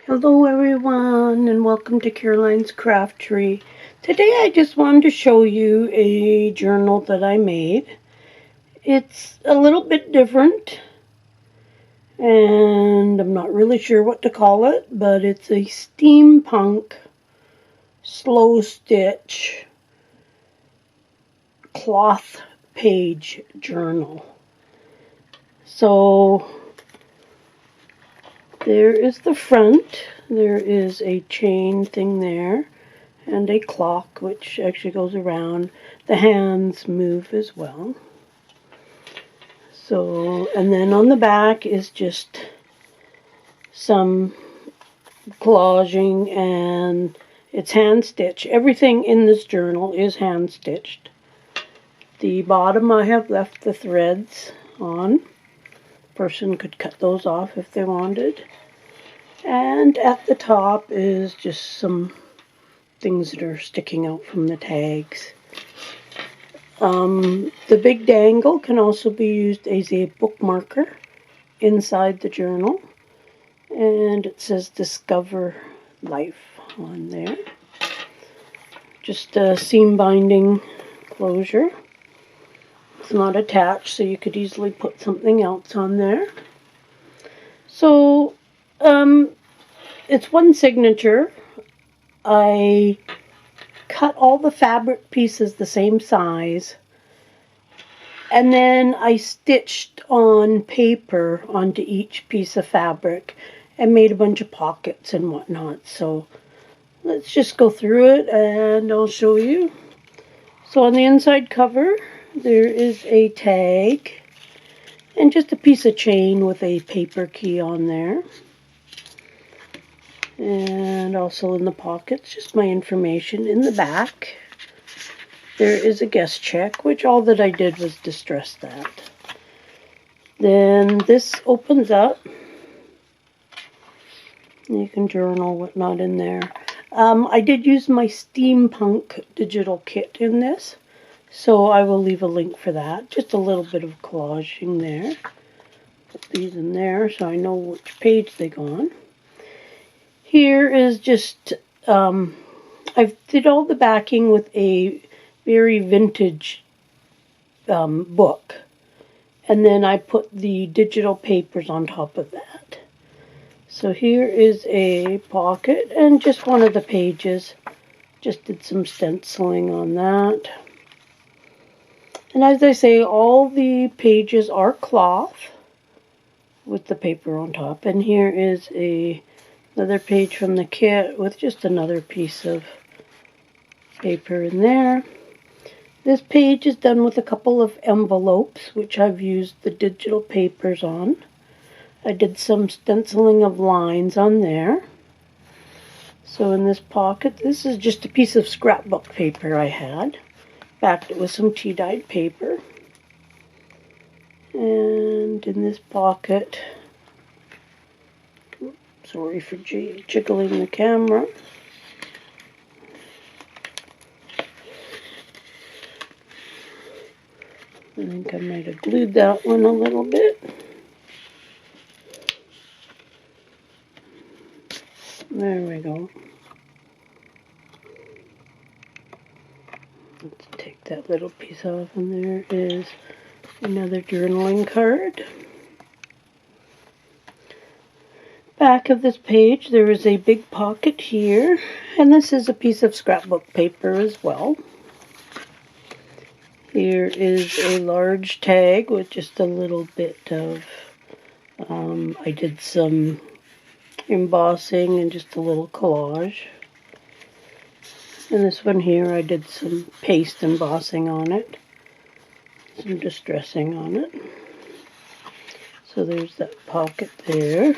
Hello everyone and welcome to Caroline's Craft Tree. Today I just wanted to show you a journal that I made. It's a little bit different and I'm not really sure what to call it, but it's a steampunk slow stitch cloth page journal. So there is the front. There is a chain thing there and a clock which actually goes around. The hands move as well. So, and then on the back is just some collaging, and it's hand stitched. Everything in this journal is hand stitched. The bottom I have left the threads on. Person could cut those off if they wanted. And at the top is just some things that are sticking out from the tags. The big dangle can also be used as a bookmarker inside the journal. And it says Discover Life on there. Just a seam binding closure. It's not attached, so you could easily put something else on there. So, it's one signature. I cut all the fabric pieces the same size, and then I stitched on paper onto each piece of fabric and made a bunch of pockets and whatnot. So let's just go through it and I'll show you. So on the inside cover there is a tag and just a piece of chain with a paper key on there. And also in the pockets, just my information. In the back, there is a guest check, which all that I did was distress that. Then this opens up. You can journal whatnot in there. I did use my Steampunk digital kit in this, so I will leave a link for that. Just a little bit of collaging there. Put these in there so I know which page they go on. Here is just, I did all the backing with a very vintage book. And then I put the digital papers on top of that. So here is a pocket and just one of the pages. Just did some stenciling on that. And as I say, all the pages are cloth with the paper on top. And here is another page from the kit with just another piece of paper in there. This page is done with a couple of envelopes, which I've used the digital papers on. I did some stenciling of lines on there. So in this pocket, this is just a piece of scrapbook paper I had. Backed it with some tea-dyed paper. And in this pocket, sorry for jiggling the camera. I think I might have glued that one a little bit. There we go. Let's take that little piece off, and there is another journaling card. Back of this page there is a big pocket here, and this is a piece of scrapbook paper as well. Here is a large tag with just a little bit of, I did some embossing and just a little collage. And this one here I did some paste embossing on it, some distressing on it. So there's that pocket there.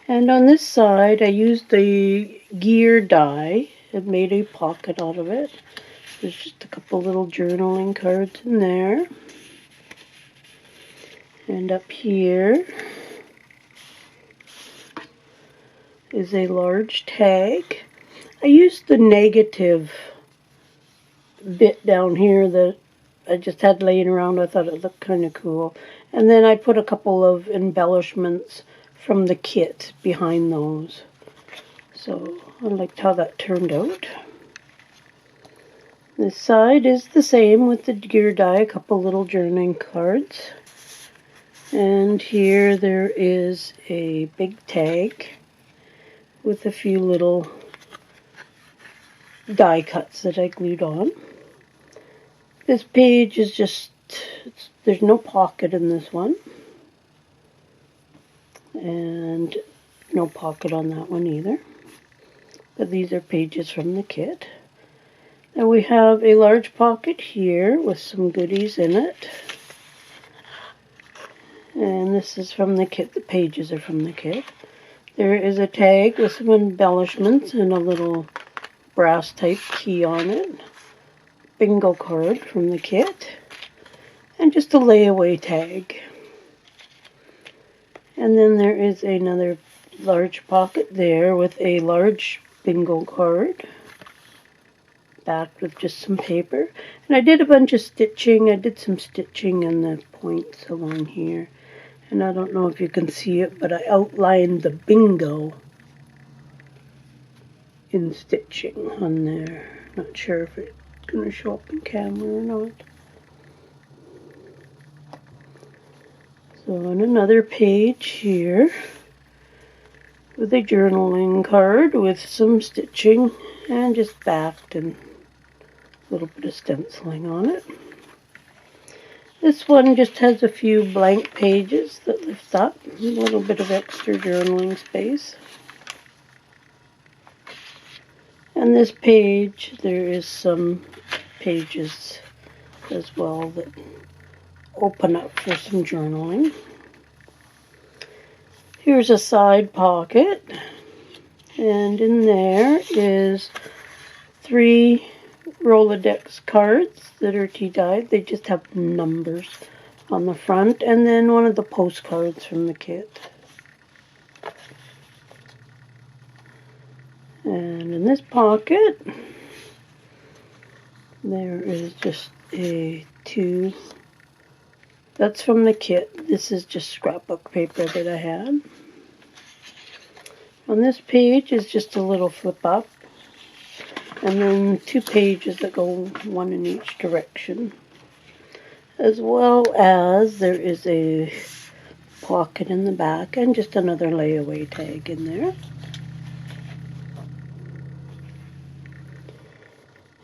And on this side, I used the gear die and made a pocket out of it. There's just a couple little journaling cards in there. And up here is a large tag. I used the negative bit down here that I just had laying around. I thought it looked kind of cool. And then I put a couple of embellishments from the kit behind those. So I liked how that turned out. This side is the same with the gear die, a couple little journaling cards. And here there is a big tag with a few little die cuts that I glued on. This page is just, there's no pocket in this one. And no pocket on that one either. But these are pages from the kit. And we have a large pocket here with some goodies in it. And this is from the kit. The pages are from the kit. There is a tag with some embellishments and a little brass type key on it. Bingo card from the kit. And just a layaway tag. And then there is another large pocket there with a large bingo card. Backed with just some paper. And I did a bunch of stitching. I did some stitching in the points along here. And I don't know if you can see it, but I outlined the bingo in stitching on there. Not sure if it's going to show up in camera or not. So on another page here, with a journaling card with some stitching and just backed and a little bit of stenciling on it. This one just has a few blank pages that lift up, a little bit of extra journaling space. And this page, there is some pages as well that open up for some journaling. Here's a side pocket, and in there is 3 Rolodex cards that are tea-dyed. They just have numbers on the front, and then one of the postcards from the kit. And in this pocket, there is just a 2. That's from the kit. This is just scrapbook paper that I had. On this page is just a little flip up. And then 2 pages that go one in each direction. As well as there is a pocket in the back and just another layaway tag in there.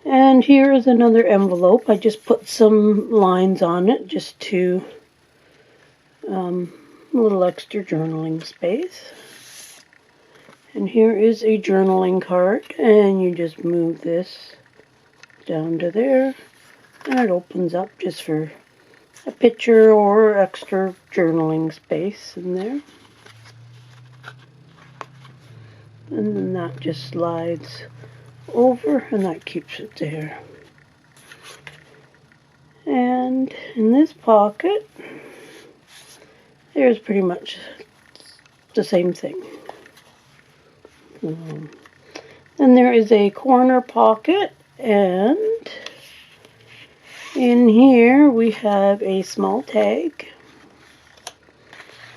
And here is another envelope. I just put some lines on it just to a little extra journaling space. And here is a journaling card, and you just move this down to there, and it opens up just for a picture or extra journaling space in there. And then that just slides over, and that keeps it there. And in this pocket, there's pretty much the same thing. Then there is a corner pocket, and in here we have a small tag.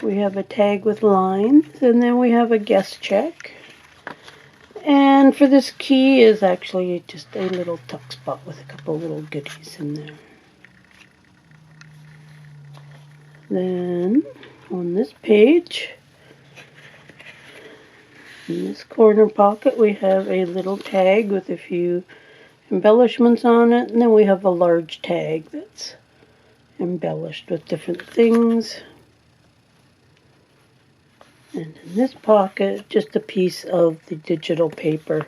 We have a tag with lines, and then we have a guest check. And for this key is actually just a little tuck spot with a couple little goodies in there. Then on this page, in this corner pocket, we have a little tag with a few embellishments on it, and then we have a large tag that's embellished with different things. And in this pocket, just a piece of the digital paper,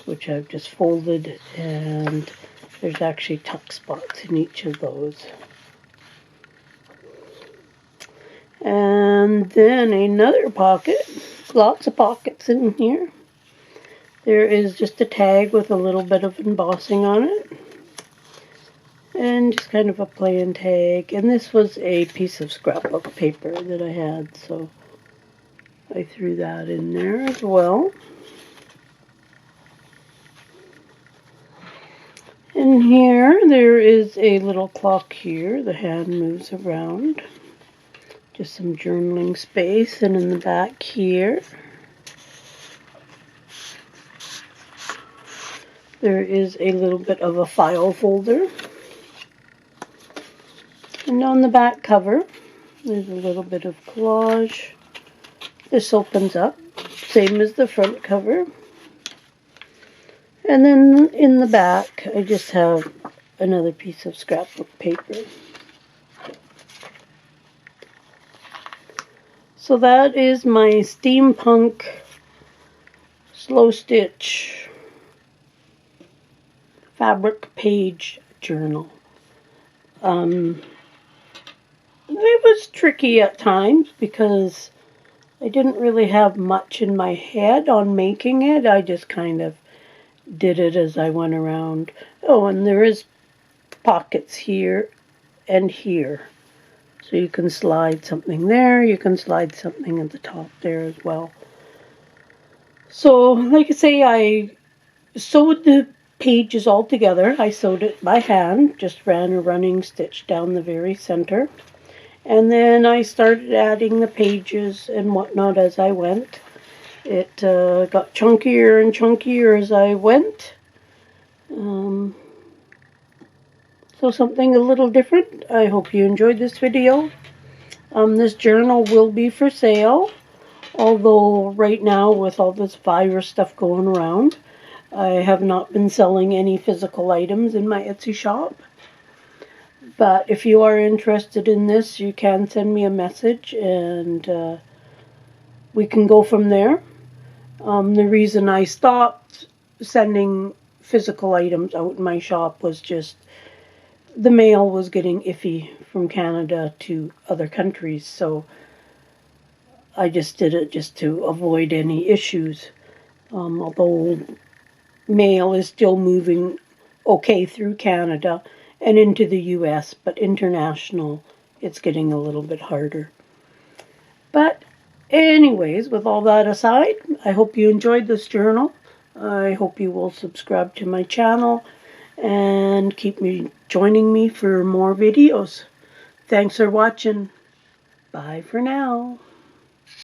which I've just folded, and there's actually tuck spots in each of those. And then another pocket, lots of pockets in here. There is just a tag with a little bit of embossing on it. And just kind of a plain tag. And this was a piece of scrapbook paper that I had, so I threw that in there as well. In here, there is a little clock here. The hand moves around. Just some journaling space. And in the back here, There is a little bit of a file folder. And on the back cover, there's a little bit of collage. This opens up, same as the front cover. And then in the back, I just have another piece of scrapbook paper. So that is my Steampunk slow stitch fabric page journal. It was tricky at times because I didn't really have much in my head on making it. I just kind of did it as I went around. Oh, and there is pockets here and here. So you can slide something there. You can slide something at the top there as well. So, like I say, I sewed the pages all together. I sewed it by hand. Just ran a running stitch down the very center. And then I started adding the pages and whatnot as I went. It got chunkier and chunkier as I went. So something a little different. I hope you enjoyed this video. This journal will be for sale. Although right now with all this virus stuff going around, I have not been selling any physical items in my Etsy shop. But if you are interested in this, you can send me a message and we can go from there. The reason I stopped sending physical items out in my shop was just the mail was getting iffy from Canada to other countries, so I just did it just to avoid any issues. Although mail is still moving okay through Canada and into the US, but international, it's getting a little bit harder. But anyways, with all that aside, I hope you enjoyed this journal. I hope you will subscribe to my channel and keep joining me for more videos. Thanks for watching. Bye for now.